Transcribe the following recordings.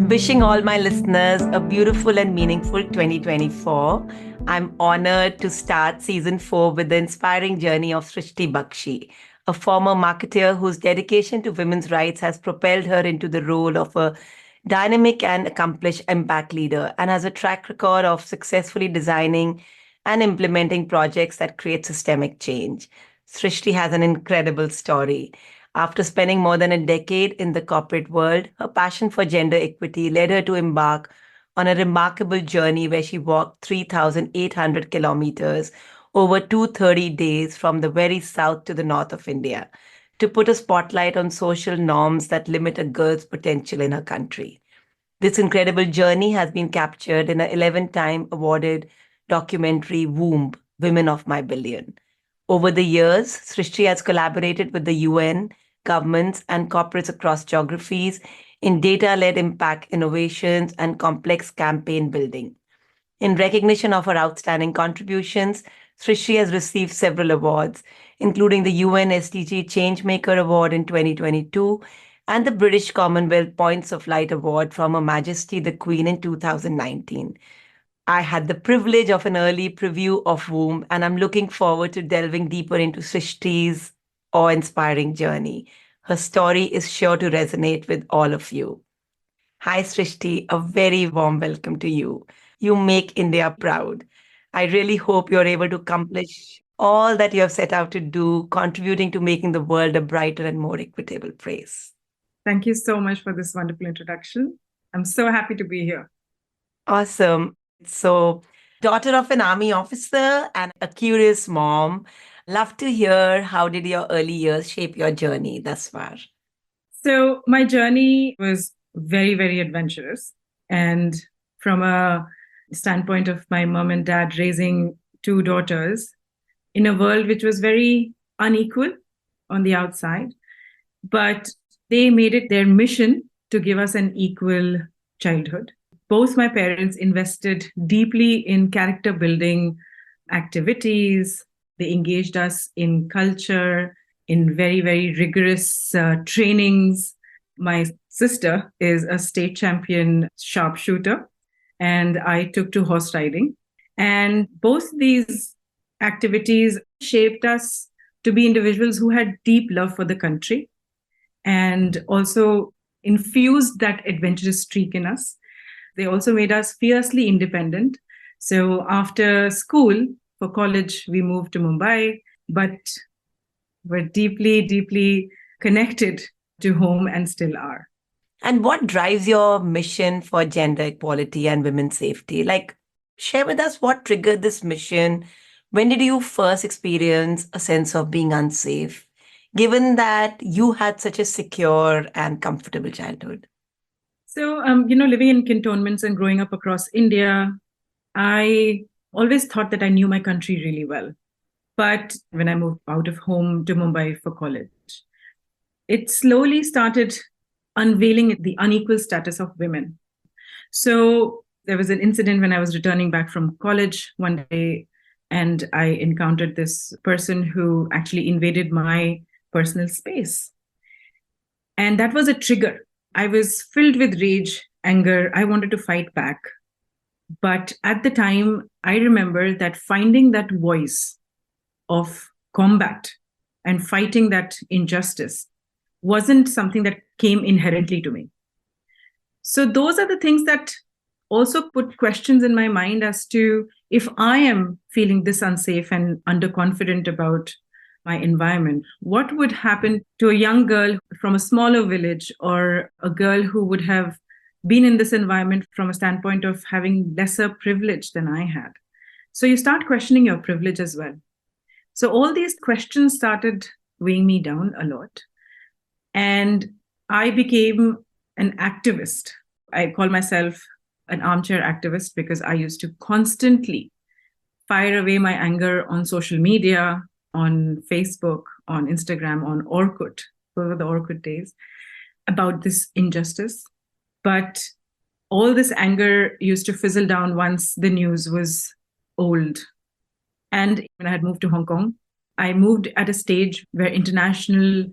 Wishing all my listeners a beautiful and meaningful 2024. I'm honored to start season 4 with the inspiring journey of Srishti Bakshi, a former marketer whose dedication to women's rights has propelled her into the role of a dynamic and accomplished embark leader and has a track record of successfully designing and implementing projects that create systemic change. Srishti has an incredible story. After spending more than a decade in the corporate world, her passion for gender equity led her to embark on a remarkable journey where she walked 3,800 kilometers over 230 days from the very south to the north of India to put a spotlight on social norms that limit a girl's potential in her country. This incredible journey has been captured in an 11-time awarded documentary, Womb, Women of My Billion. Over the years, Srishti has collaborated with the UN, governments, and corporates across geographies in data-led impact innovations and complex campaign building. In recognition of her outstanding contributions, Srishti has received several awards, including the UN SDG Changemaker Award in 2022 and the British Commonwealth Points of Light Award from Her Majesty the Queen in 2019. I had the privilege of an early preview of Womb, and I'm looking forward to delving deeper into Srishti's awe-inspiring journey. Her story is sure to resonate with all of you. Hi, Srishti. A very warm welcome to you. You make India proud. I really hope you're able to accomplish all that you have set out to do, contributing to making the world a brighter and more equitable place. Thank you so much for this wonderful introduction. I'm so happy to be here. Awesome. So, daughter of an army officer and a curious mom, love to hear how did your early years shape your journey thus far? So, my journey was very, very adventurous. And from a standpoint of my mom and dad raising two daughters in a world which was very unequal on the outside, but they made it their mission to give us an equal childhood. Both my parents invested deeply in character building activities. They engaged us in culture, in very, very rigorous trainings. My sister is a state champion sharpshooter, and I took to horse riding. And both these activities shaped us to be individuals who had deep love for the country and also infused that adventurous streak in us. They also made us fiercely independent. So after school, for college, we moved to Mumbai, but we're deeply, deeply connected to home and still are. And what drives your mission for gender equality and women's safety? Like, share with us what triggered this mission. When did you first experience a sense of being unsafe, given that you had such a secure and comfortable childhood? So, living in cantonments and growing up across India, I always thought that I knew my country really well. But when I moved out of home to Mumbai for college, it slowly started unveiling the unequal status of women. So there was an incident when I was returning back from college one day, and I encountered this person who actually invaded my personal space. And that was a trigger. I was filled with rage, anger. I wanted to fight back. But at the time, I remember that finding that voice of combat and fighting that injustice wasn't something that came inherently to me. So those are the things that also put questions in my mind as to if I am feeling this unsafe and underconfident about my environment, what would happen to a young girl from a smaller village or a girl who would have been in this environment from a standpoint of having lesser privilege than I had? So you start questioning your privilege as well. So all these questions started weighing me down a lot. And I became an activist. I call myself an armchair activist because I used to constantly fire away my anger on social media, on Facebook, on Instagram, on Orkut, those were the Orkut days, about this injustice. But all this anger used to fizzle down once the news was old. And when I had moved to Hong Kong, I moved at a stage where international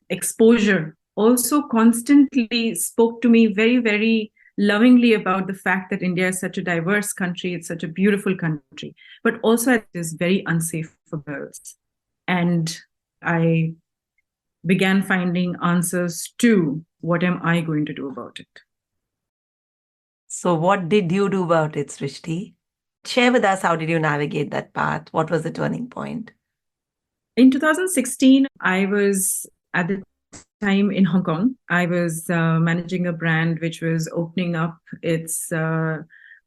exposure also constantly spoke to me very, very lovingly about the fact that India is such a diverse country, it's such a beautiful country, but also it is very unsafe for girls. And I began finding answers to what am I going to do about it. So, what did you do about it, Srishti? Share with us, how did you navigate that path? What was the turning point? In 2016, I was at the time in Hong Kong. I was managing a brand which was opening up its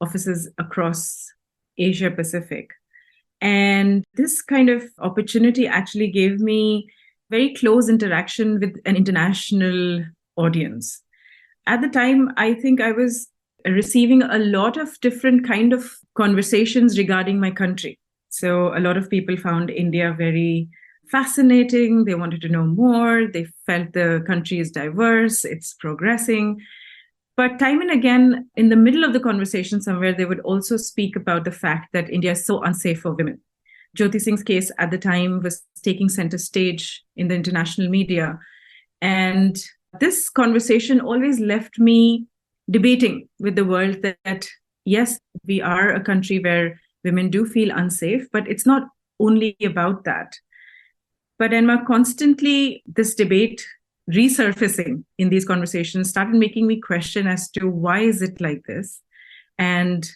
offices across Asia Pacific. And this kind of opportunity actually gave me very close interaction with an international audience. At the time, I think I was receiving a lot of different kind of conversations regarding my country. So a lot of people found India very fascinating. They wanted to know more. They felt the country is diverse, it's progressing. But time and again, in the middle of the conversation somewhere, they would also speak about the fact that India is so unsafe for women. Jyoti Singh's case at the time was taking center stage in the international media. And this conversation always left me debating with the world that yes, we are a country where women do feel unsafe, but it's not only about that. But Emma, constantly this debate resurfacing in these conversations started making me question as to why is it like this. And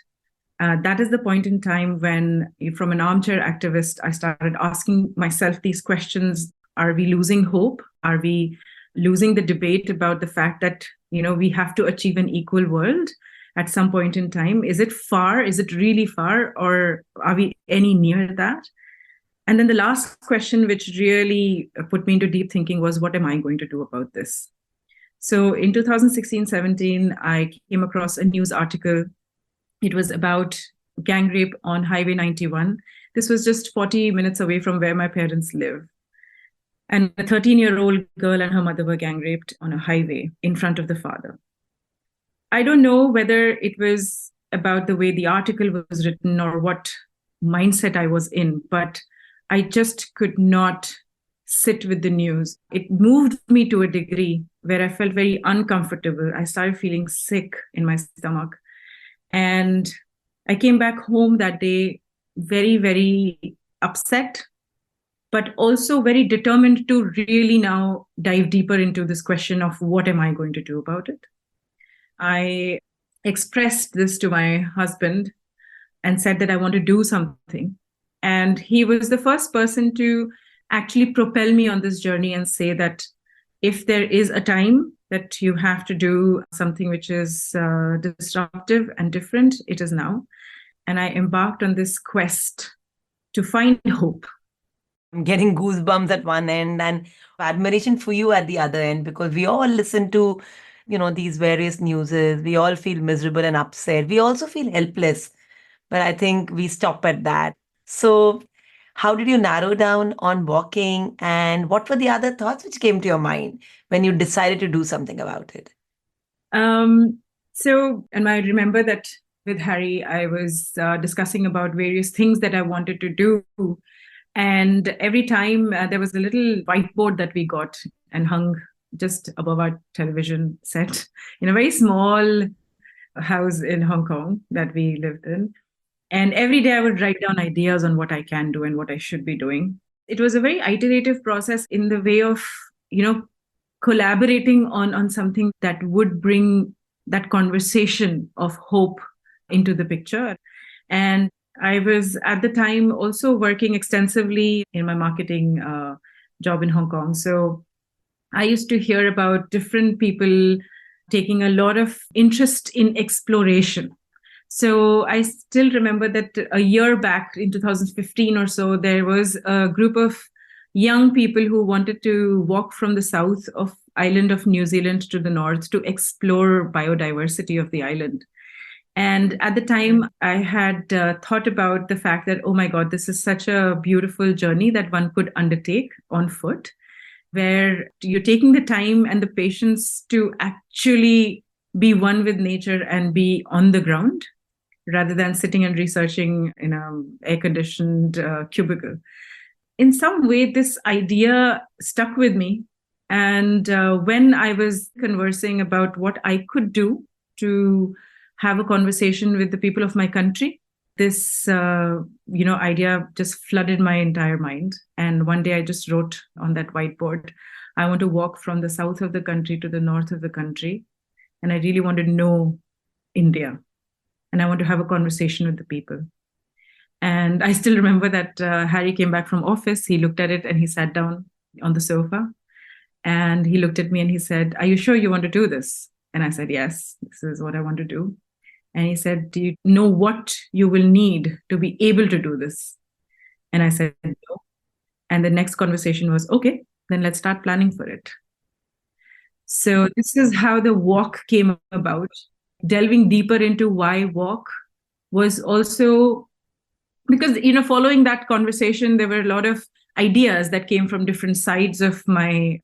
that is the point in time when, from an armchair activist, I started asking myself these questions. Are we losing hope? Are we losing the debate about the fact that, we have to achieve an equal world at some point in time? Is it far? Is it really far? Or are we any near that? And then the last question, which really put me into deep thinking, was what am I going to do about this? So in 2016-17, I came across a news article. It was about gang rape on Highway 91. This was just 40 minutes away from where my parents live. And a 13-year-old girl and her mother were gang raped on a highway in front of the father. I don't know whether it was about the way the article was written or what mindset I was in, but I just could not sit with the news. It moved me to a degree where I felt very uncomfortable. I started feeling sick in my stomach. And I came back home that day very, very upset, but also very determined to really now dive deeper into this question of what am I going to do about it? I expressed this to my husband and said that I want to do something. And he was the first person to actually propel me on this journey and say that if there is a time that you have to do something which is disruptive and different, it is now. And I embarked on this quest to find hope. I'm getting goosebumps at one end and admiration for you at the other end, because we all listen to, these various newses. We all feel miserable and upset. We also feel helpless. But I think we stop at that. So, how did you narrow down on walking, and what were the other thoughts which came to your mind when you decided to do something about it? And I remember that with Harry, I was discussing about various things that I wanted to do. And every time there was a little whiteboard that we got and hung just above our television set in a very small house in Hong Kong that we lived in. And every day I would write down ideas on what I can do and what I should be doing. It was a very iterative process in the way of, collaborating on something that would bring that conversation of hope into the picture. And I was at the time also working extensively in my marketing job in Hong Kong. So I used to hear about different people taking a lot of interest in exploration. So I still remember that a year back in 2015 or so, there was a group of young people who wanted to walk from the south of island of New Zealand to the north to explore biodiversity of the island. And at the time, I had thought about the fact that, oh my God, this is such a beautiful journey that one could undertake on foot, where you're taking the time and the patience to actually be one with nature and be on the ground rather than sitting and researching in an air-conditioned cubicle. In some way, this idea stuck with me. And when I was conversing about what I could do, to have a conversation with the people of my country. This, idea just flooded my entire mind. And one day I just wrote on that whiteboard, I want to walk from the south of the country to the north of the country. And I really want to know India. And I want to have a conversation with the people. And I still remember that Harry came back from office. He looked at it and he sat down on the sofa. And he looked at me and he said, are you sure you want to do this? And I said, yes, this is what I want to do. And he said, do you know what you will need to be able to do this? And I said, no. And the next conversation was, okay, then let's start planning for it. So this is how the walk came about. Delving deeper into why walk was also because, following that conversation, there were a lot of ideas that came from different sides of my,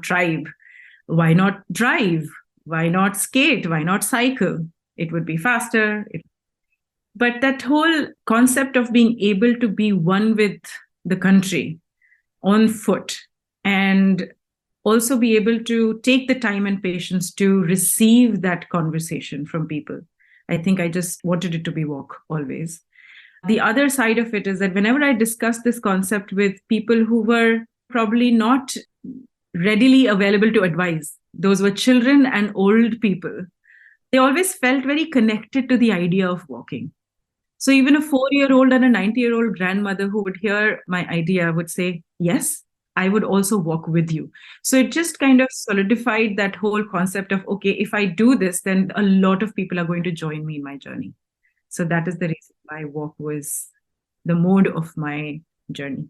tribe. Why not drive? Why not skate? Why not cycle? It would be faster. But that whole concept of being able to be one with the country on foot and also be able to take the time and patience to receive that conversation from people. I think I just wanted it to be walk always. The other side of it is that whenever I discussed this concept with people who were probably not readily available to advise, those were children and old people, they always felt very connected to the idea of walking. So even a 4-year-old and a 90-year-old grandmother who would hear my idea would say, yes, I would also walk with you. So it just kind of solidified that whole concept of, okay, if I do this, then a lot of people are going to join me in my journey. So that is the reason why walk was the mode of my journey.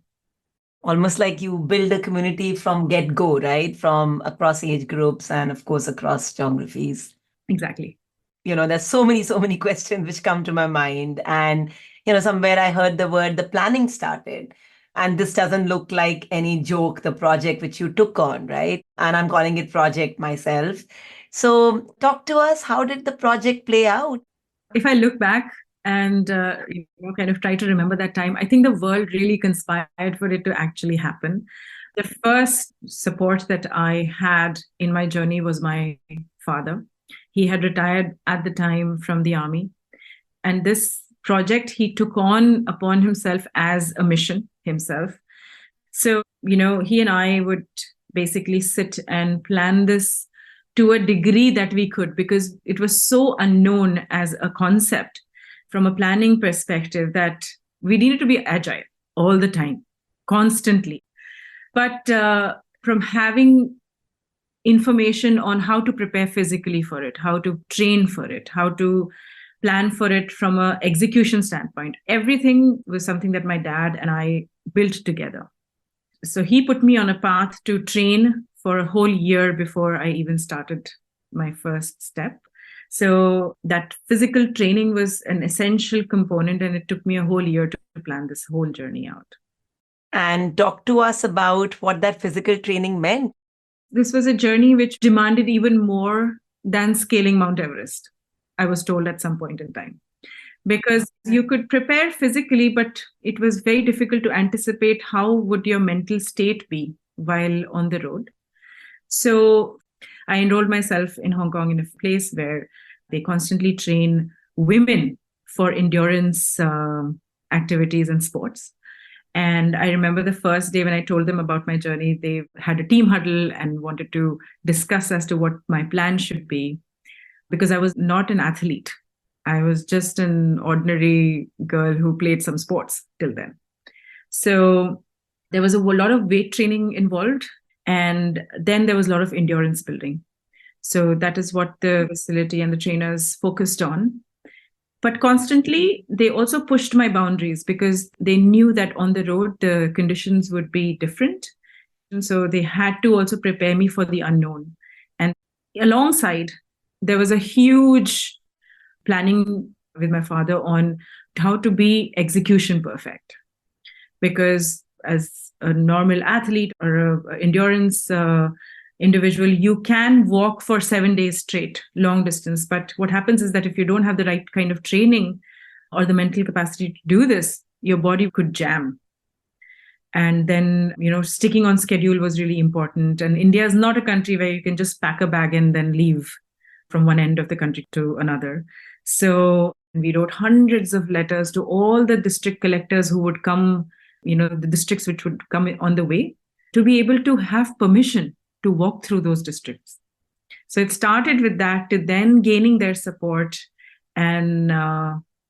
Almost like you build a community from get-go, right? From across age groups and of course across geographies. Exactly. There's so many questions which come to my mind. And, somewhere I heard the planning started. And this doesn't look like any joke, the project which you took on, right? And I'm calling it project myself. So talk to us, how did the project play out? If I look back and kind of try to remember that time, I think the world really conspired for it to actually happen. The first support that I had in my journey was my father. He had retired at the time from the army. And this project he took on upon himself as a mission himself. So, he and I would basically sit and plan this to a degree that we could, because it was so unknown as a concept from a planning perspective that we needed to be agile all the time, constantly. But from having information on how to prepare physically for it, how to train for it, how to plan for it from an execution standpoint, everything was something that my dad and I built together. So he put me on a path to train for a whole year before I even started my first step. So that physical training was an essential component, and it took me a whole year to plan this whole journey out. And talk to us about what that physical training meant. This was a journey which demanded even more than scaling Mount Everest, I was told at some point in time. Because you could prepare physically, but it was very difficult to anticipate how would your mental state be while on the road. So I enrolled myself in Hong Kong in a place where they constantly train women for endurance activities and sports. And I remember the first day when I told them about my journey, they had a team huddle and wanted to discuss as to what my plan should be, because I was not an athlete. I was just an ordinary girl who played some sports till then. So there was a lot of weight training involved. And then there was a lot of endurance building. So that is what the facility and the trainers focused on. But constantly, they also pushed my boundaries because they knew that on the road, the conditions would be different. And so they had to also prepare me for the unknown. And alongside, there was a huge planning with my father on how to be execution perfect. Because as a normal athlete or an endurance individual, you can walk for 7 days straight, long distance. But what happens is that if you don't have the right kind of training or the mental capacity to do this, your body could jam. And then, sticking on schedule was really important. And India is not a country where you can just pack a bag and then leave from one end of the country to another. So we wrote hundreds of letters to all the district collectors who would come, the districts which would come on the way, to be able to have permission to walk through those districts. So it started with that, to then gaining their support and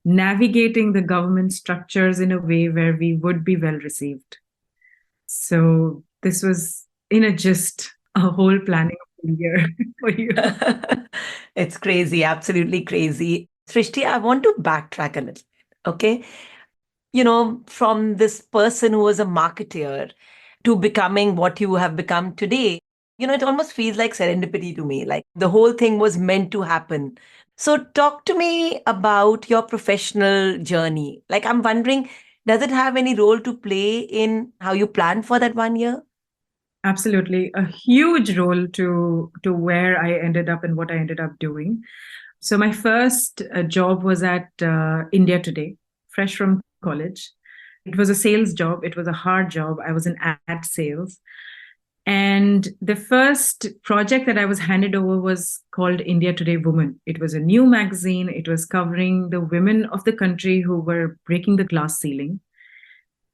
navigating the government structures in a way where we would be well received. So this was, in a gist, a whole planning of a year for you. It's crazy, absolutely crazy. Srishti, I want to backtrack a little bit, okay? From this person who was a marketer to becoming what you have become today, it almost feels like serendipity to me. Like the whole thing was meant to happen. So, talk to me about your professional journey. Like, I'm wondering, does it have any role to play in how you plan for that 1 year? Absolutely. A huge role to where I ended up and what I ended up doing. So my first job was at India Today, fresh from college. It was a sales job. It was a hard job. I was in ad sales. And the first project that I was handed over was called India Today Women. It was a new magazine. It was covering the women of the country who were breaking the glass ceiling.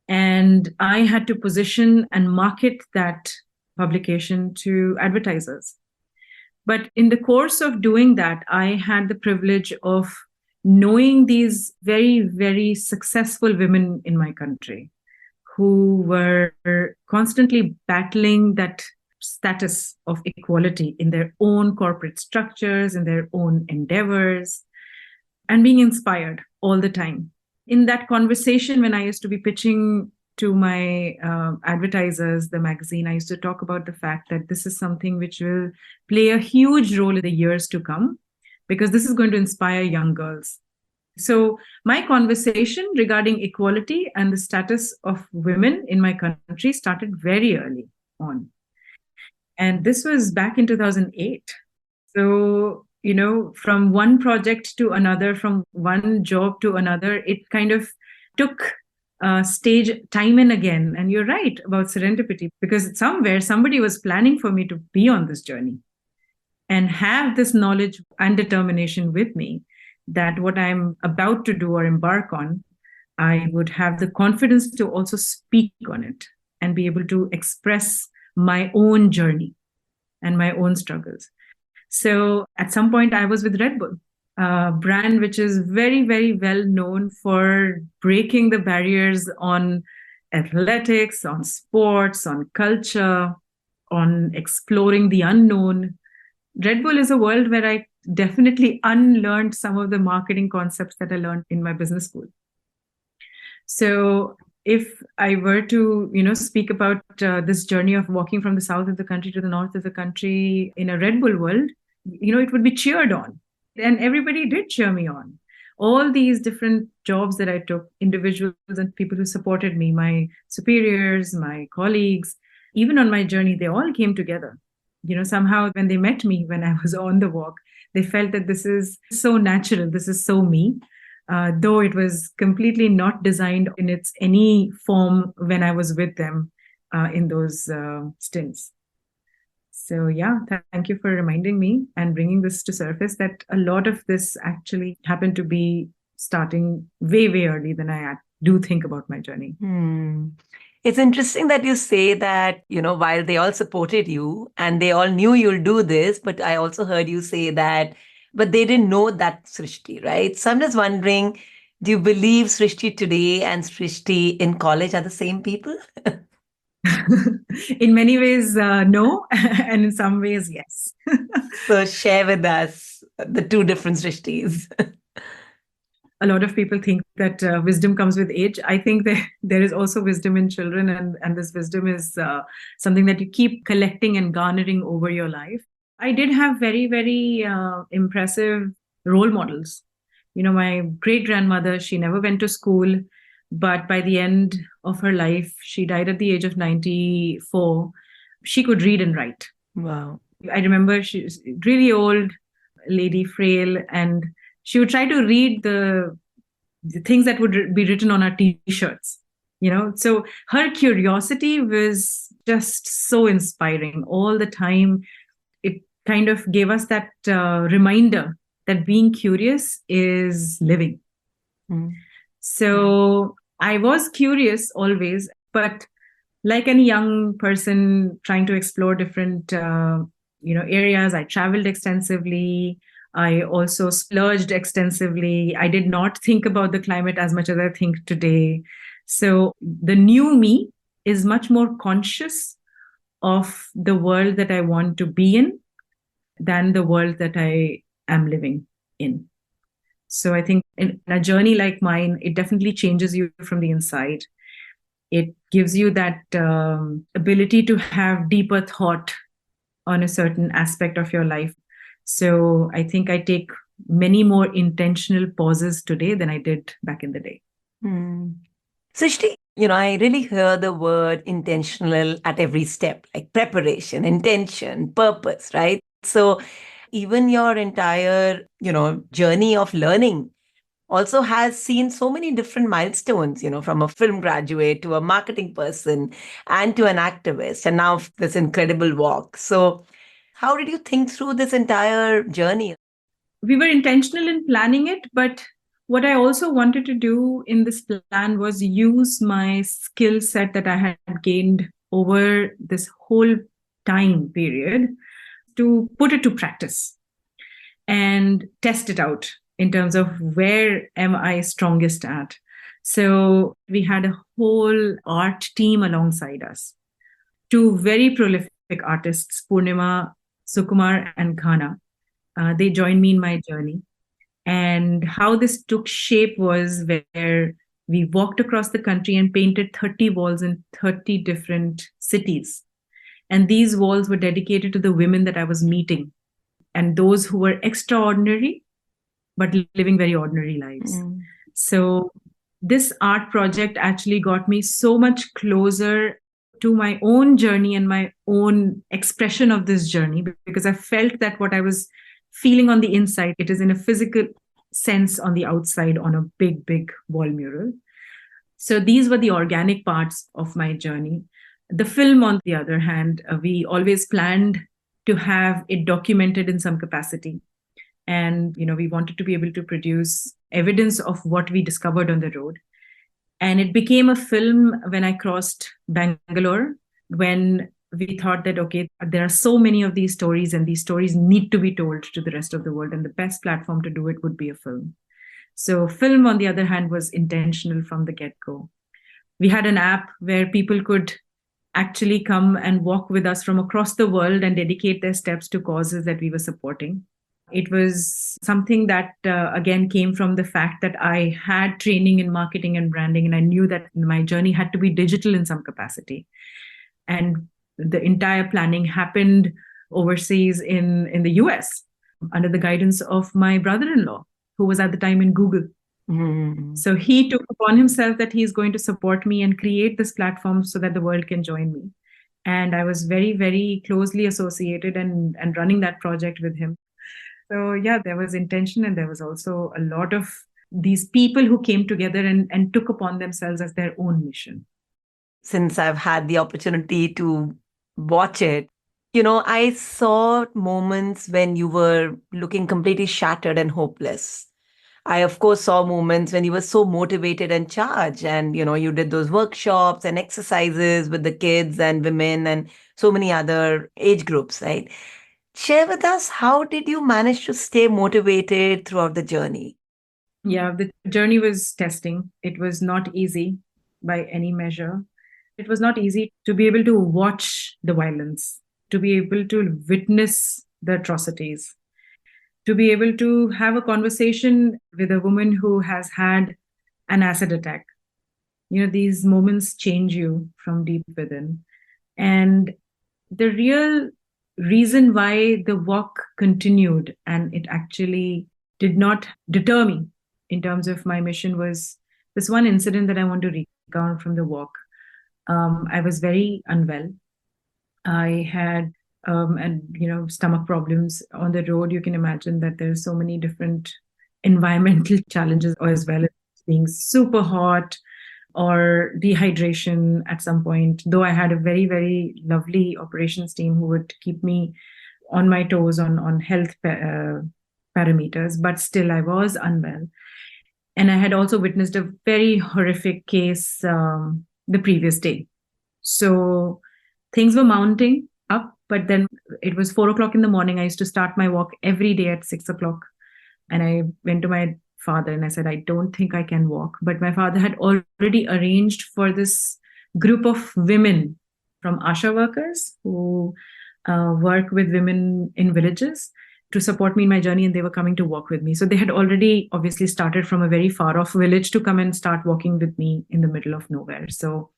And I had to position and market that publication to advertisers. But in the course of doing that, I had the privilege of knowing these very, very successful women in my country who were constantly battling that status of equality in their own corporate structures, in their own endeavors, and being inspired all the time. In that conversation, when I used to be pitching to my advertisers, the magazine, I used to talk about the fact that this is something which will play a huge role in the years to come, because this is going to inspire young girls. So my conversation regarding equality and the status of women in my country started very early on. And this was back in 2008. So, from one project to another, from one job to another, it kind of took stage time and again. And you're right about serendipity, because somewhere somebody was planning for me to be on this journey and have this knowledge and determination with me that what I'm about to do or embark on, I would have the confidence to also speak on it and be able to express my own journey and my own struggles. So at some point, I was with Red Bull, a brand which is very, very well known for breaking the barriers on athletics, on sports, on culture, on exploring the unknown. Red Bull is a world where I definitely unlearned some of the marketing concepts that I learned in my business school. So if I were to, speak about this journey of walking from the south of the country to the north of the country in a Red Bull world, it would be cheered on. And everybody did cheer me on. All these different jobs that I took, individuals and people who supported me, my superiors, my colleagues, even on my journey, they all came together. Somehow when they met me when I was on the walk, they felt that this is so natural, this is so me. Though it was completely not designed in its any form when I was with them in those stints. So yeah, thank you for reminding me and bringing this to surface, that a lot of this actually happened to be starting way, way early than I do think about my journey. It's interesting that you say that, while they all supported you and they all knew you'll do this, but I also heard you say that, but they didn't know that Srishti, right? So I'm just wondering, do you believe Srishti today and Srishti in college are the same people? In many ways, no. And in some ways, yes. So share with us the two different Srishtis. A lot of people think that wisdom comes with age. I think that there is also wisdom in children, and this wisdom is something that you keep collecting and garnering over your life. I did have very, very impressive role models. My great grandmother, she never went to school, but by the end of her life, she died at the age of 94. She could read and write. Wow. I remember she was really old lady, frail, and she would try to read the things that would be written on our t-shirts, So her curiosity was just so inspiring all the time. It kind of gave us that reminder that being curious is living. Mm. So I was curious always, but like any young person trying to explore different areas, I traveled extensively. I also splurged extensively. I did not think about the climate as much as I think today. So the new me is much more conscious of the world that I want to be in than the world that I am living in. So I think in a journey like mine, it definitely changes you from the inside. It gives you that ability to have deeper thought on a certain aspect of your life. So I think I take many more intentional pauses today than I did back in the day. Mm. Srishti, I really hear the word intentional at every step, like preparation, intention, purpose, right? So even your entire, journey of learning also has seen so many different milestones, from a film graduate to a marketing person and to an activist, and now this incredible walk. So how did you think through this entire journey? We were intentional in planning it, but what I also wanted to do in this plan was use my skill set that I had gained over this whole time period to put it to practice and test it out in terms of where am I strongest at. So we had a whole art team alongside us, two very prolific artists, Purnima, Sukumar, and Khana. They joined me in my journey. And how this took shape was where we walked across the country and painted 30 walls in 30 different cities. And these walls were dedicated to the women that I was meeting and those who were extraordinary, but living very ordinary lives. Mm. So this art project actually got me so much closer to my own journey and my own expression of this journey, because I felt that what I was feeling on the inside, it is in a physical sense on the outside on a big, big wall mural. So these were the organic parts of my journey. The film, on the other hand, we always planned to have it documented in some capacity. And, we wanted to be able to produce evidence of what we discovered on the road. And it became a film when I crossed Bangalore, when we thought that, okay, there are so many of these stories and these stories need to be told to the rest of the world. And the best platform to do it would be a film. So film, on the other hand, was intentional from the get-go. We had an app where people could actually come and walk with us from across the world and dedicate their steps to causes that we were supporting. It was something that, again, came from the fact that I had training in marketing and branding, and I knew that my journey had to be digital in some capacity. And the entire planning happened overseas in the US under the guidance of my brother-in-law, who was at the time in Google. Mm. So he took upon himself that he's going to support me and create this platform so that the world can join me. And I was very, very closely associated and running that project with him. So yeah, there was intention, and there was also a lot of these people who came together and took upon themselves as their own mission. Since I've had the opportunity to watch it, I saw moments when you were looking completely shattered and hopeless. I, of course, saw moments when you were so motivated and charged, and you did those workshops and exercises with the kids and women and so many other age groups, right? Share with us, how did you manage to stay motivated throughout the journey? Yeah, the journey was testing. It was not easy by any measure. It was not easy to be able to watch the violence, to be able to witness the atrocities, to be able to have a conversation with a woman who has had an acid attack. These moments change you from deep within. And the real reason why the walk continued and it actually did not deter me in terms of my mission was this one incident that I want to recount from the walk. I was very unwell. I had and stomach problems on the road. You can imagine that there's so many different environmental challenges, as well as being super hot or dehydration at some point. Though I had a very, very lovely operations team who would keep me on my toes on health parameters, but still I was unwell. And I had also witnessed a very horrific case the previous day. So things were mounting up, but then it was 4 o'clock in the morning. I used to start my walk every day at 6 o'clock. And I went to my father and I said, I don't think I can walk. But my father had already arranged for this group of women from ASHA workers who work with women in villages to support me in my journey, and they were coming to walk with me. So they had already obviously started from a very far off village to come and start walking with me in the middle of nowhere. So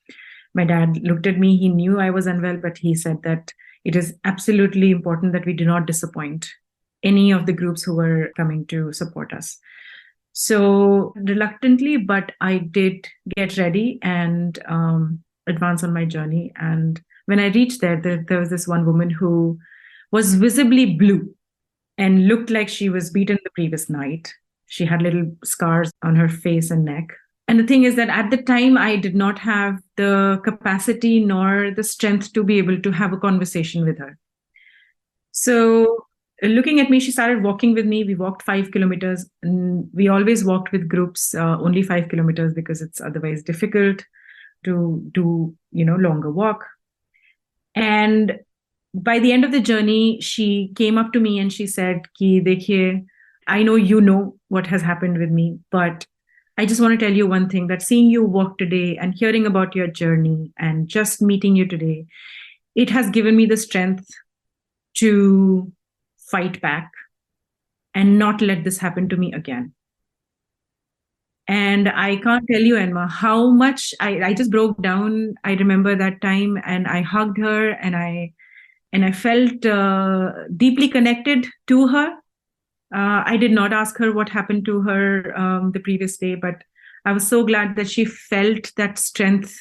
my dad looked at me. He knew I was unwell, but he said that it is absolutely important that we do not disappoint any of the groups who were coming to support us. So reluctantly, but I did get ready and advance on my journey. And when I reached there was this one woman who was visibly blue and looked like she was beaten the previous night. She had little scars on her face and neck. And the thing is that at the time, I did not have the capacity nor the strength to be able to have a conversation with her. So looking at me, she started walking with me. We walked 5 kilometers. And we always walked with groups, only 5 kilometers, because it's otherwise difficult to do, longer walk. And by the end of the journey, she came up to me and she said, Ki, dekhiye, I know you know what has happened with me, but I just want to tell you one thing, that seeing you walk today and hearing about your journey and just meeting you today, it has given me the strength to fight back and not let this happen to me again. And I can't tell you, Enma, how much I just broke down. I remember that time and I hugged her and I felt deeply connected to her. I did not ask her what happened to her the previous day, but I was so glad that she felt that strength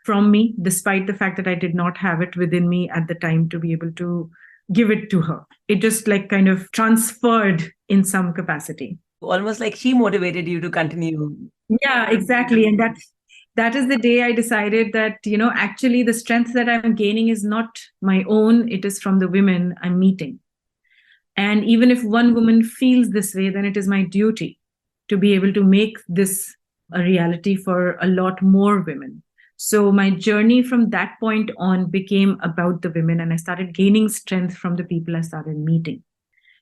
from me, despite the fact that I did not have it within me at the time to be able to give it to her. It just like kind of transferred in some capacity. Almost like she motivated you to continue. Yeah, exactly. And that is the day I decided that, actually the strength that I'm gaining is not my own. It is from the women I'm meeting. And even if one woman feels this way, then it is my duty to be able to make this a reality for a lot more women. So my journey from that point on became about the women, and I started gaining strength from the people I started meeting.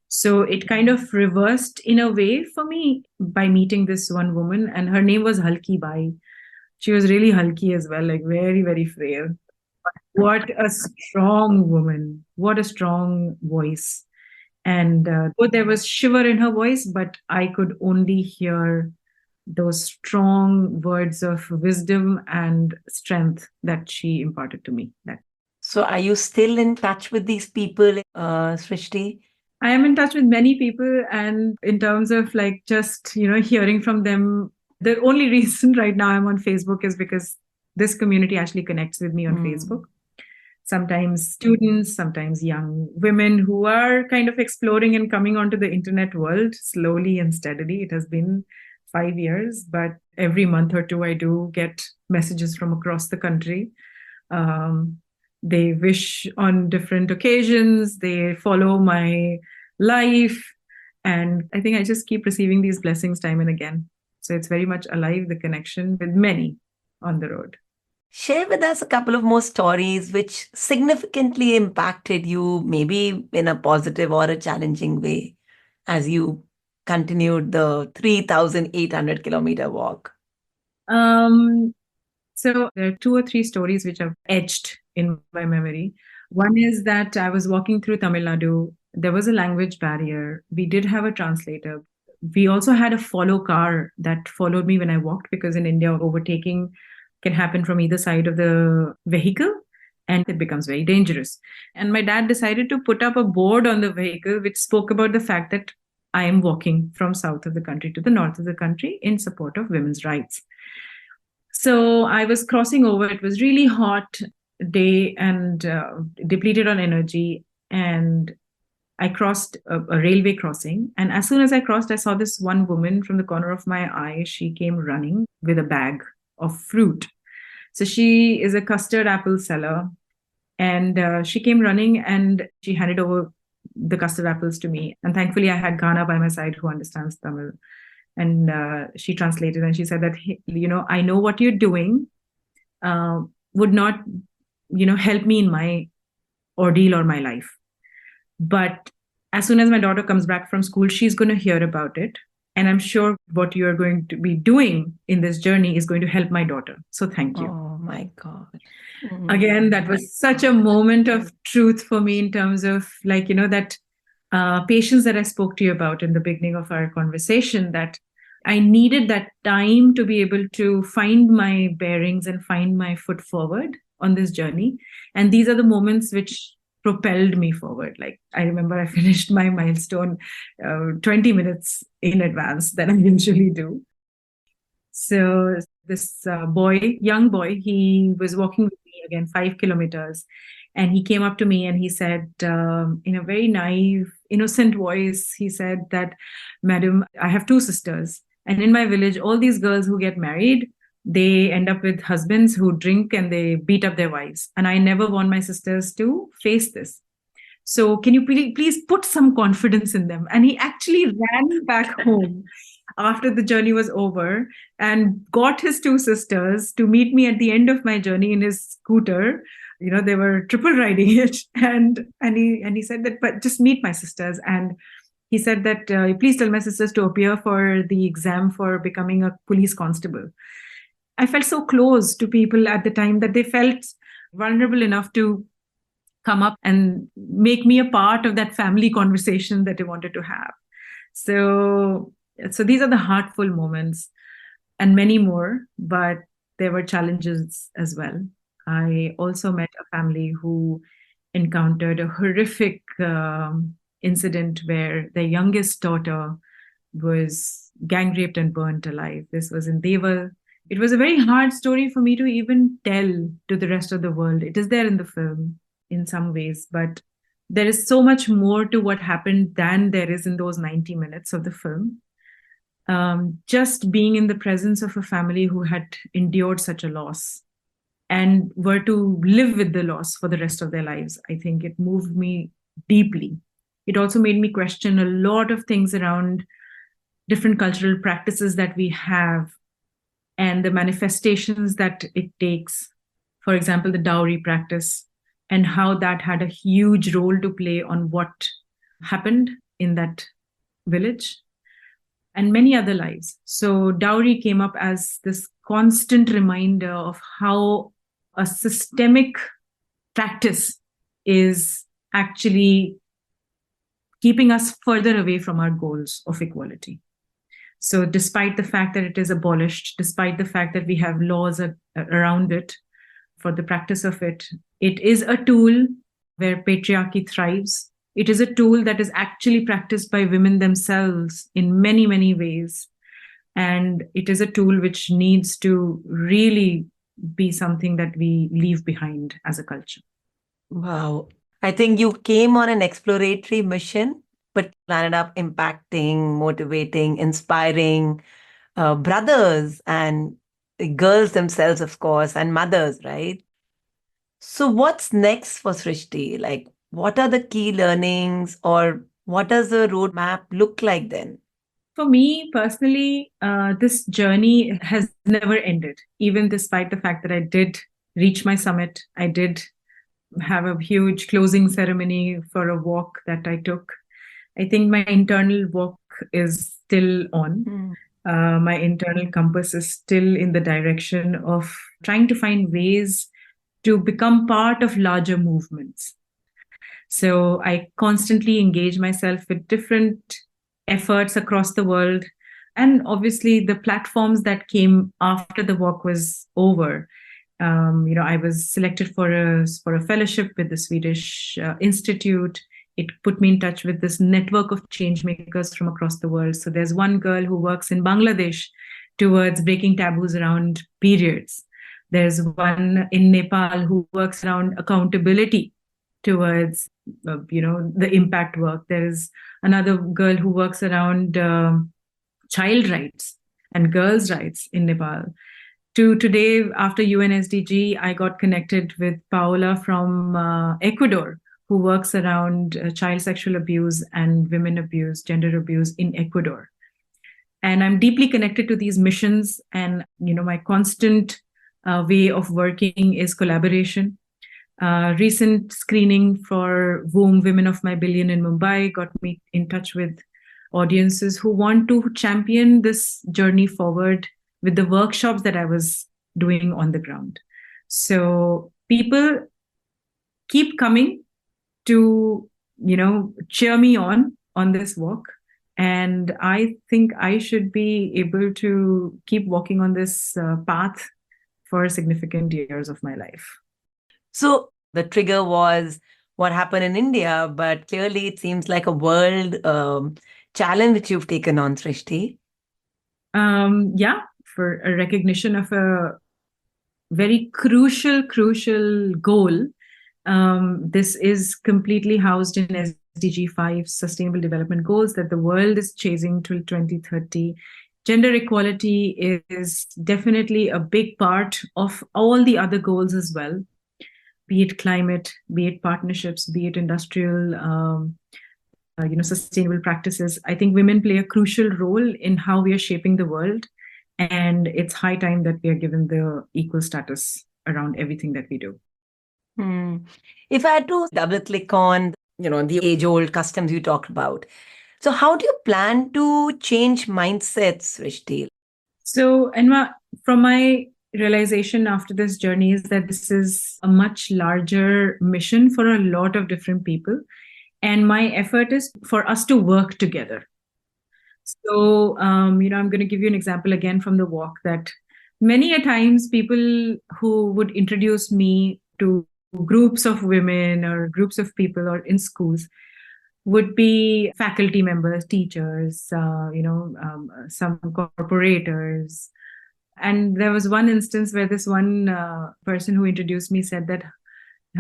So it kind of reversed in a way for me by meeting this one woman, and her name was Halki Bai. She was really hulky as well, like very, very frail. What a strong woman. What a strong voice. And there was shiver in her voice, but I could only hear those strong words of wisdom and strength that she imparted to me. So are you still in touch with these people, Srishti? I am in touch with many people, and in terms of like just, hearing from them, the only reason right now I'm on Facebook is because this community actually connects with me on Facebook. Sometimes students, sometimes young women who are kind of exploring and coming onto the internet world slowly and steadily. It has been 5 years, but every month or two, I do get messages from across the country. They wish on different occasions, they follow my life. And I think I just keep receiving these blessings time and again. So it's very much alive, the connection with many on the road. Share with us a couple of more stories which significantly impacted you, maybe in a positive or a challenging way, as you continued the 3,800-kilometer walk. So there are 2 or 3 stories which have etched in my memory. One is that I was walking through Tamil Nadu. There was a language barrier. We did have a translator. We also had a follow car that followed me when I walked, because in India, overtaking can happen from either side of the vehicle and it becomes very dangerous. And my dad decided to put up a board on the vehicle which spoke about the fact that I am walking from south of the country to the north of the country in support of women's rights. So I was crossing over. It was really hot day and depleted on energy. And I crossed a railway crossing. And as soon as I crossed, I saw this one woman from the corner of my eye. She came running with a bag of fruit. So she is a custard apple seller. And she came running and she handed over the custard apples to me. And thankfully, I had Ghana by my side who understands Tamil. And she translated and she said that, "Hey, I know what you're doing would not, help me in my ordeal or my life. But as soon as my daughter comes back from school, she's going to hear about it. And I'm sure what you're going to be doing in this journey is going to help my daughter. So thank you." Oh my God. Again, that was such a moment of truth for me in terms of that patience that I spoke to you about in the beginning of our conversation, that I needed that time to be able to find my bearings and find my foot forward on this journey. And these are the moments which propelled me forward. Like, I remember I finished my milestone 20 minutes in advance than I usually do. So this young boy, he was walking with me again 5 kilometers, and he came up to me and he said, in a very naive, innocent voice, he said that, "Madam, I have two sisters, and in my village, all these girls who get married, they end up with husbands who drink and they beat up their wives, and I never want my sisters to face this. So can you please put some confidence in them?" And he actually ran back home after the journey was over and got his two sisters to meet me at the end of my journey in his scooter. They were triple riding it, and he said that, "But just meet my sisters." And he said that, "Please tell my sisters to appear for the exam for becoming a police constable." I felt so close to people at the time that they felt vulnerable enough to come up and make me a part of that family conversation that they wanted to have. So these are the heartful moments, and many more, but there were challenges as well. I also met a family who encountered a horrific incident where their youngest daughter was gang raped and burnt alive. This was in Deval. It was a very hard story for me to even tell to the rest of the world. It is there in the film in some ways, but there is so much more to what happened than there is in those 90 minutes of the film. Just being in the presence of a family who had endured such a loss and were to live with the loss for the rest of their lives, I think it moved me deeply. It also made me question a lot of things around different cultural practices that we have and the manifestations that it takes. For example, the dowry practice, and how that had a huge role to play on what happened in that village and many other lives. So dowry came up as this constant reminder of how a systemic practice is actually keeping us further away from our goals of equality. So despite the fact that it is abolished, despite the fact that we have laws around it for the practice of it, it is a tool where patriarchy thrives. It is a tool that is actually practiced by women themselves in many, many ways. And it is a tool which needs to really be something that we leave behind as a culture. Wow. I think you came on an exploratory mission, but ended up impacting, motivating, inspiring brothers and girls themselves, of course, and mothers, right? So, what's next for Srishti? Like, what are the key learnings, or what does the roadmap look like then? For me personally, this journey has never ended, even despite the fact that I did reach my summit. I did have a huge closing ceremony for a walk that I took. I think my internal walk is still on. My internal compass is still in the direction of trying to find ways to become part of larger movements. So I constantly engage myself with different efforts across the world. And obviously, the platforms that came after the walk was over. I was selected for a fellowship with the Swedish Institute. It put me in touch with this network of change makers from across the world. So there's one girl who works in Bangladesh towards breaking taboos around periods. There's one in Nepal who works around accountability towards, the impact work. There's another girl who works around child rights and girls' rights in Nepal. To today, after UNSDG, I got connected with Paola from Ecuador, who works around child sexual abuse and women abuse, gender abuse in Ecuador. And I'm deeply connected to these missions. And, my constant way of working is collaboration. Recent screening for WOM, Women of My Billion in Mumbai, got me in touch with audiences who want to champion this journey forward with the workshops that I was doing on the ground. So people keep coming to, cheer me on this walk. And I think I should be able to keep walking on this path for significant years of my life. So the trigger was what happened in India, but clearly it seems like a world challenge that you've taken on, Srishti. Yeah, for a recognition of a very crucial goal. This is completely housed in SDG 5 Sustainable Development Goals that the world is chasing till 2030. Gender equality is definitely a big part of all the other goals as well, be it climate, be it partnerships, be it industrial, sustainable practices. I think women play a crucial role in how we are shaping the world. And it's high time that we are given the equal status around everything that we do. If I had to double click on, the age-old customs you talked about, so how do you plan to change mindsets, Srishti? So, Enma, from my realization after this journey is that this is a much larger mission for a lot of different people. And my effort is for us to work together. So, I'm going to give you an example again from the walk that many a times people who would introduce me to groups of women or groups of people or in schools would be faculty members, teachers, some corporators. And there was one instance where this one person who introduced me said that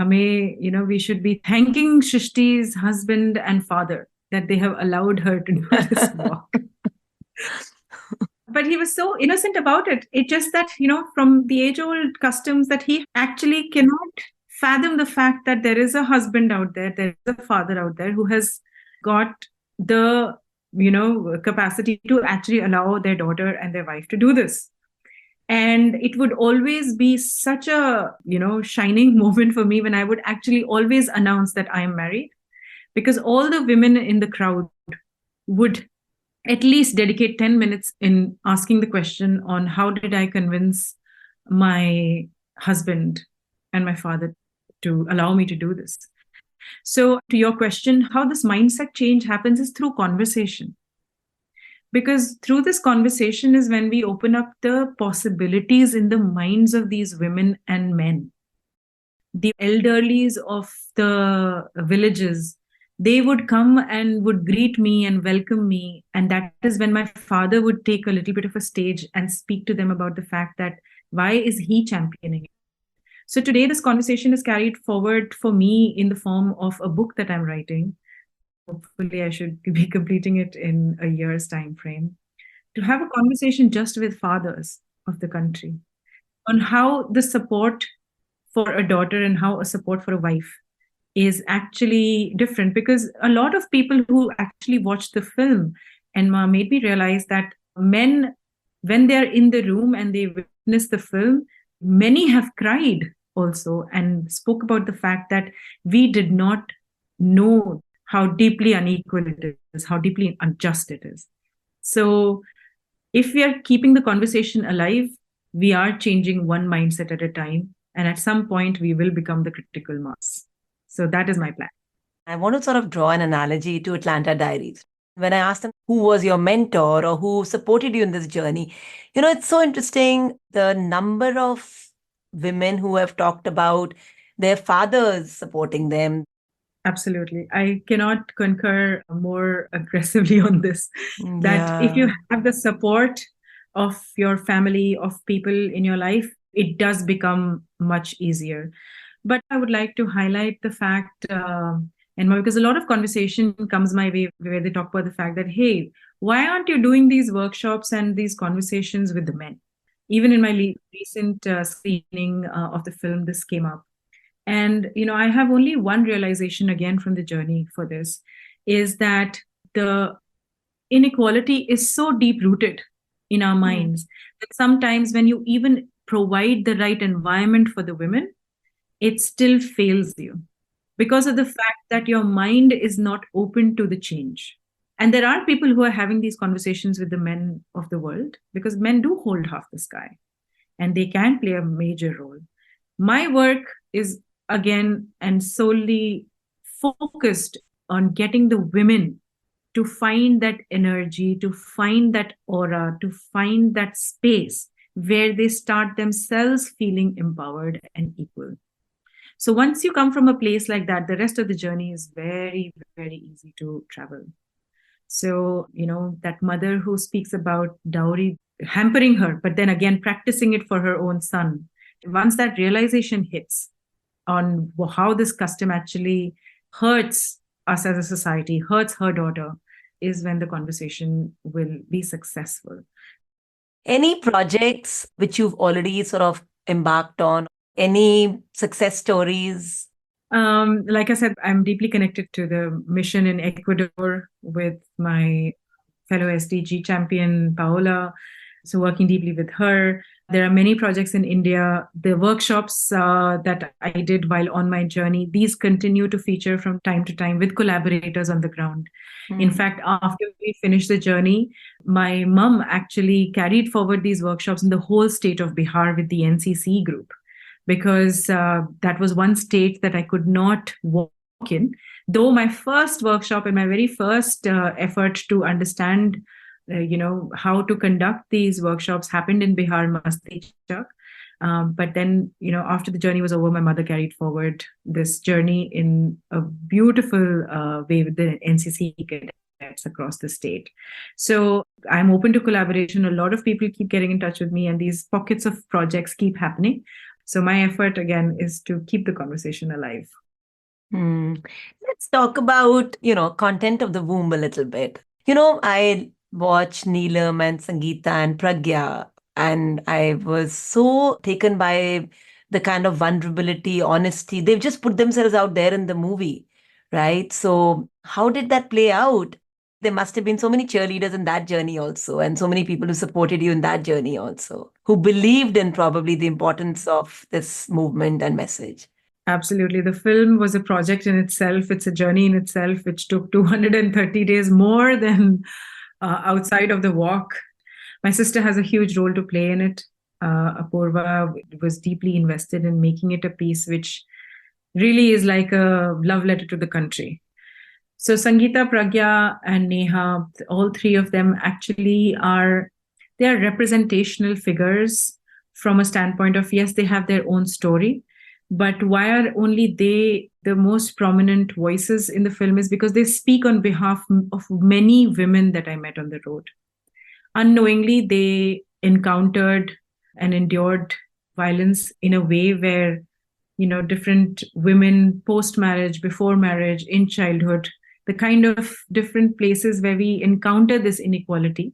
we should be thanking Shrishti's husband and father that they have allowed her to do this walk. But he was so innocent about it. It's just that, from the age-old customs that he actually cannot fathom the fact that there is a husband out there is a father out there who has got the, capacity to actually allow their daughter and their wife to do this. And it would always be such a, shining moment for me when I would actually always announce that I am married, because all the women in the crowd would at least dedicate 10 minutes in asking the question on how did I convince my husband and my father to allow me to do this. So to your question, how this mindset change happens is through conversation. Because through this conversation is when we open up the possibilities in the minds of these women and men. The elderlies of the villages, they would come and would greet me and welcome me. And that is when my father would take a little bit of a stage and speak to them about the fact that why is he championing it? So today this conversation is carried forward for me in the form of a book that I'm writing. Hopefully I should be completing it in a year's time frame, to have a conversation just with fathers of the country on how the support for a daughter and how a support for a wife is actually different. Because a lot of people who actually watched the film and made me realize that men, when they're in the room and they witness the film, many have cried also and spoke about the fact that we did not know how deeply unequal it is, how deeply unjust it is. So if we are keeping the conversation alive, we are changing one mindset at a time. And at some point, we will become the critical mass. So that is my plan. I want to sort of draw an analogy to Atlanta Diaries. When I asked them who was your mentor or who supported you in this journey, it's so interesting the number of women who have talked about their fathers supporting them. Absolutely. I cannot concur more aggressively on this. That if you have the support of your family, of people in your life, it does become much easier. But I would like to highlight the fact, and because a lot of conversation comes my way where they talk about the fact that, hey, why aren't you doing these workshops and these conversations with the men? Even in my recent screening of the film, this came up. And, I have only one realization again from the journey for this is that the inequality is so deep rooted in our Hmm. minds that sometimes when you even provide the right environment for the women, it still fails you because of the fact that your mind is not open to the change. And there are people who are having these conversations with the men of the world because men do hold half the sky and they can play a major role. My work is again and solely focused on getting the women to find that energy, to find that aura, to find that space where they start themselves feeling empowered and equal. So once you come from a place like that, the rest of the journey is very, very easy to travel. So, that mother who speaks about dowry hampering her, but then again practicing it for her own son, once that realization hits on how this custom actually hurts us as a society, hurts her daughter, is when the conversation will be successful. Any projects which you've already sort of embarked on? Any success stories? Like I said, I'm deeply connected to the mission in Ecuador with my fellow SDG champion, Paola. So, working deeply with her. There are many projects in India. The workshops that I did while on my journey, these continue to feature from time to time with collaborators on the ground. In Hmm. fact, after we finished the journey, my mum actually carried forward these workshops in the whole state of Bihar with the NCC group because that was one state that I could not walk in. Though my first workshop and my very first effort to understand, how to conduct these workshops happened in Bihar, Masti Chak. But then, after the journey was over, my mother carried forward this journey in a beautiful way with the NCC cadets across the state. So I'm open to collaboration. A lot of people keep getting in touch with me, and these pockets of projects keep happening. So my effort again is to keep the conversation alive. Hmm. Let's talk about, content of the womb a little bit. I watched Neelam and Sangeeta and Pragya, and I was so taken by the kind of vulnerability, honesty. They've just put themselves out there in the movie, right? So, how did that play out? There must have been so many cheerleaders in that journey also, and so many people who supported you in that journey also, who believed in probably the importance of this movement and message. Absolutely. The film was a project in itself. It's a journey in itself, which took 230 days more than outside of the walk. My sister has a huge role to play in it. Apurva was deeply invested in making it a piece which really is like a love letter to the country. So Sangeeta, Pragya, and Neha, all three of them actually they are representational figures from a standpoint of yes, they have their own story, but why are only they the most prominent voices in the film is because they speak on behalf of many women that I met on the road. Unknowingly, they encountered and endured violence in a way where different women post marriage, before marriage, in childhood, the kind of different places where we encounter this inequality,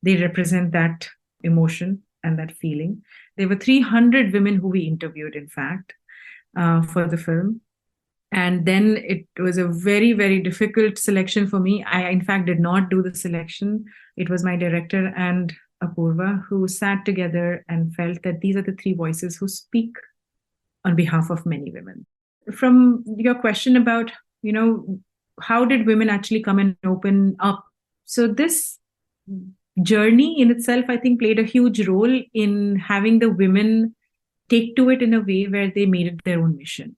they represent that emotion and that feeling. There were 300 women who we interviewed, in fact, for the film. And then it was a very, very difficult selection for me. I, in fact, did not do the selection. It was my director and Apurva who sat together and felt that these are the three voices who speak on behalf of many women. From your question about, how did women actually come and open up? So this journey in itself, I think, played a huge role in having the women take to it in a way where they made it their own mission.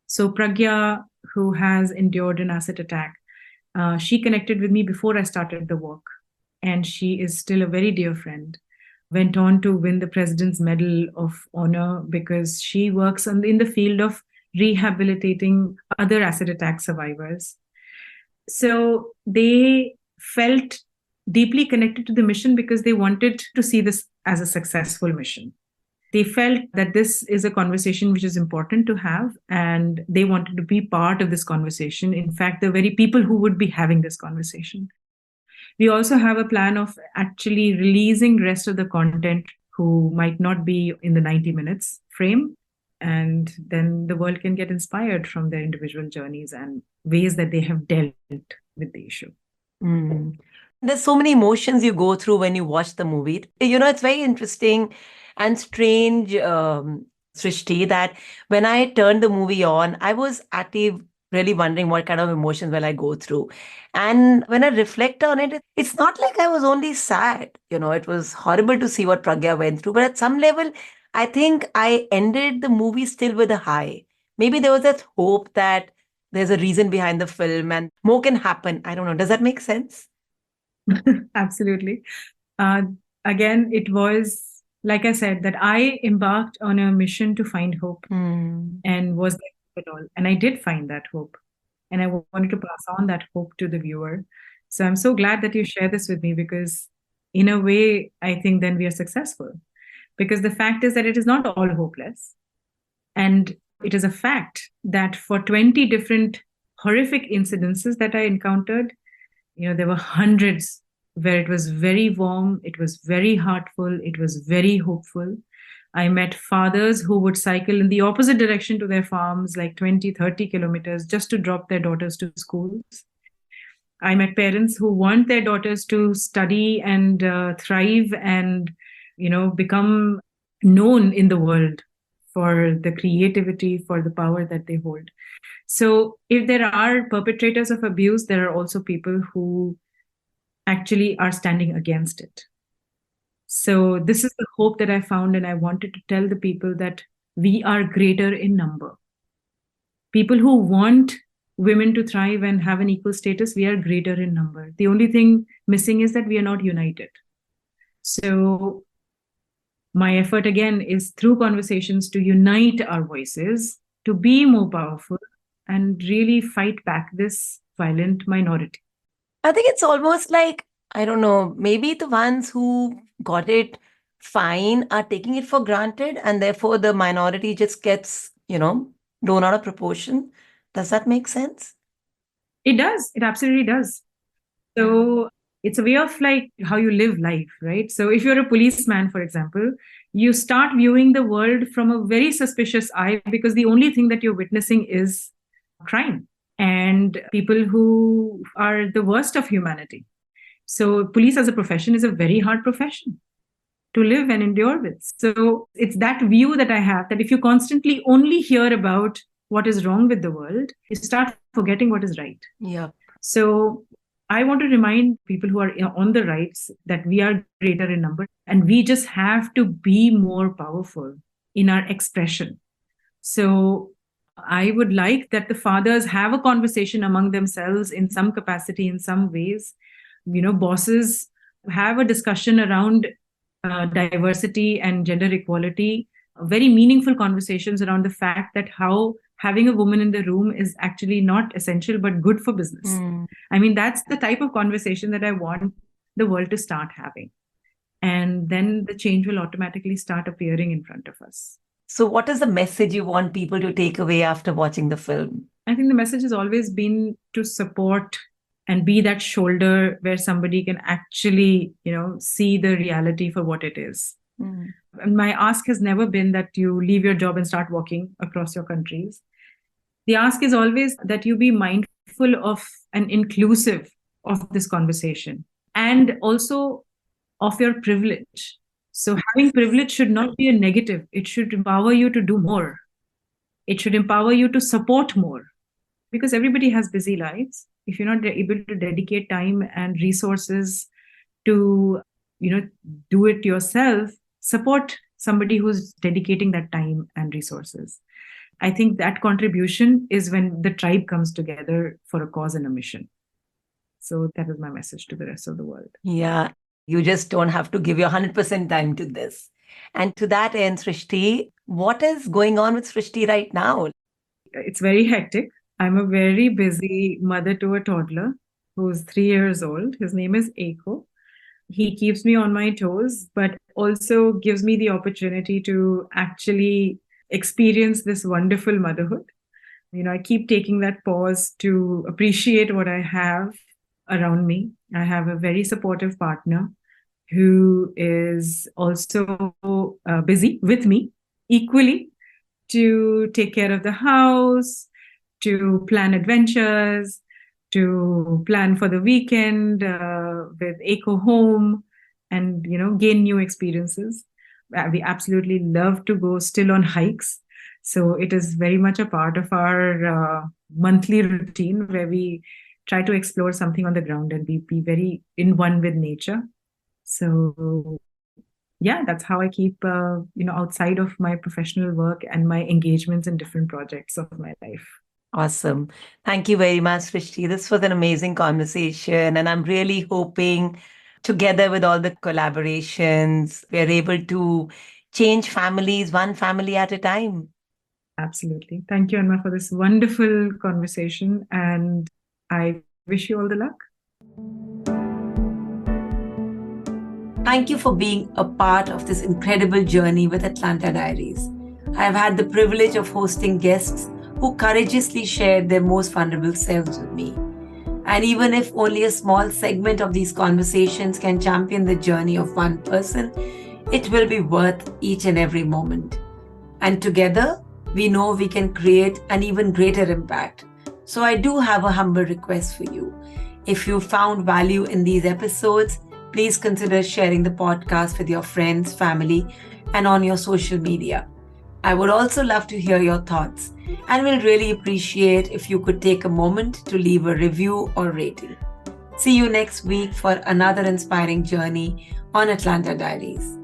So Pragya, who has endured an acid attack, she connected with me before I started the work, and she is still a very dear friend. Went on to win the President's Medal of Honor because she works in the field of rehabilitating other acid attack survivors. So they felt deeply connected to the mission because they wanted to see this as a successful mission. They felt that this is a conversation which is important to have, and they wanted to be part of this conversation. In fact, the very people who would be having this conversation. We also have a plan of actually releasing rest of the content who might not be in the 90 minutes frame And then the world can get inspired from their individual journeys and ways that they have dealt with the issue. Mm. There's so many emotions you go through when you watch the movie. It's very interesting and strange, Srishti, that when I turned the movie on, I was actually really wondering what kind of emotions will I go through. And when I reflect on it, it's not like I was only sad. It was horrible to see what Pragya went through. But at some level, I think I ended the movie still with a high. Maybe there was that hope that there's a reason behind the film and more can happen. I don't know. Does that make sense? Absolutely. Uh, Again, it was, like I said, that I embarked on a mission to find hope. Hmm. And was there hope at all? And I did find that hope. And I wanted to pass on that hope to the viewer. So I'm so glad that you share this with me because, in a way, I think then we are successful. Because the fact is that it is not all hopeless. And it is a fact that for 20 different horrific incidences that I encountered, there were hundreds where it was very warm, it was very heartful, it was very hopeful. I met fathers who would cycle in the opposite direction to their farms, like 20, 30 kilometers, just to drop their daughters to schools. I met parents who want their daughters to study and thrive and, become known in the world for the creativity, for the power that they hold. So, if there are perpetrators of abuse, there are also people who actually are standing against it. So, this is the hope that I found, and I wanted to tell the people that we are greater in number. People who want women to thrive and have an equal status, we are greater in number. The only thing missing is that we are not united. So, my effort again is through conversations to unite our voices, to be more powerful, and really fight back this violent minority. I think it's almost like, I don't know, maybe the ones who got it fine are taking it for granted, and therefore the minority just gets, blown out of proportion. Does that make sense? It does. It absolutely does. So it's a way of like how you live life, right? So if you're a policeman, for example, you start viewing the world from a very suspicious eye because the only thing that you're witnessing is crime and people who are the worst of humanity. So police as a profession is a very hard profession to live and endure with. So it's that view that I have that if you constantly only hear about what is wrong with the world, you start forgetting what is right. Yeah. So I want to remind people who are on the rights that we are greater in number and we just have to be more powerful in our expression. So I would like that the fathers have a conversation among themselves in some capacity, in some ways. Bosses have a discussion around diversity and gender equality, very meaningful conversations around the fact that how having a woman in the room is actually not essential but good for business. Mm. I mean, that's the type of conversation that I want the world to start having. And then the change will automatically start appearing in front of us. So, what is the message you want people to take away after watching the film? I think the message has always been to support and be that shoulder where somebody can actually, see the reality for what it is. Mm. And my ask has never been that you leave your job and start walking across your countries. The ask is always that you be mindful of and inclusive of this conversation and also of your privilege. So, having privilege should not be a negative, it should empower you to do more. It should empower you to support more because everybody has busy lives. If you're not able to dedicate time and resources to, do it yourself, support somebody who's dedicating that time and resources. I think that contribution is when the tribe comes together for a cause and a mission. So that is my message to the rest of the world. Yeah, you just don't have to give your 100% time to this. And to that end, Srishti, what is going on with Srishti right now? It's very hectic. I'm a very busy mother to a toddler who's 3 years old. His name is Eiko. He keeps me on my toes, but also gives me the opportunity to actually experience this wonderful motherhood. I keep taking that pause to appreciate what I have around me. I have a very supportive partner who is also busy with me equally to take care of the house, to plan adventures, to plan for the weekend with Eco Home, and gain new experiences. We absolutely love to go still on hikes, so it is very much a part of our monthly routine where we try to explore something on the ground and be very in one with nature. So yeah, that's how I keep outside of my professional work and my engagements in different projects of my life. Awesome. Thank you very much, Srishti. This was an amazing conversation, and I'm really hoping, together with all the collaborations, we're able to change families one family at a time. Absolutely. Thank you, Anma, for this wonderful conversation, and I wish you all the luck. Thank you for being a part of this incredible journey with Atlanta Diaries. I have had the privilege of hosting guests who courageously shared their most vulnerable selves with me. And even if only a small segment of these conversations can champion the journey of one person, it will be worth each and every moment. And together, we know we can create an even greater impact. So I do have a humble request for you. If you found value in these episodes, please consider sharing the podcast with your friends, family, and on your social media. I would also love to hear your thoughts, and will really appreciate if you could take a moment to leave a review or rating. See you next week for another inspiring journey on Atlanta Diaries.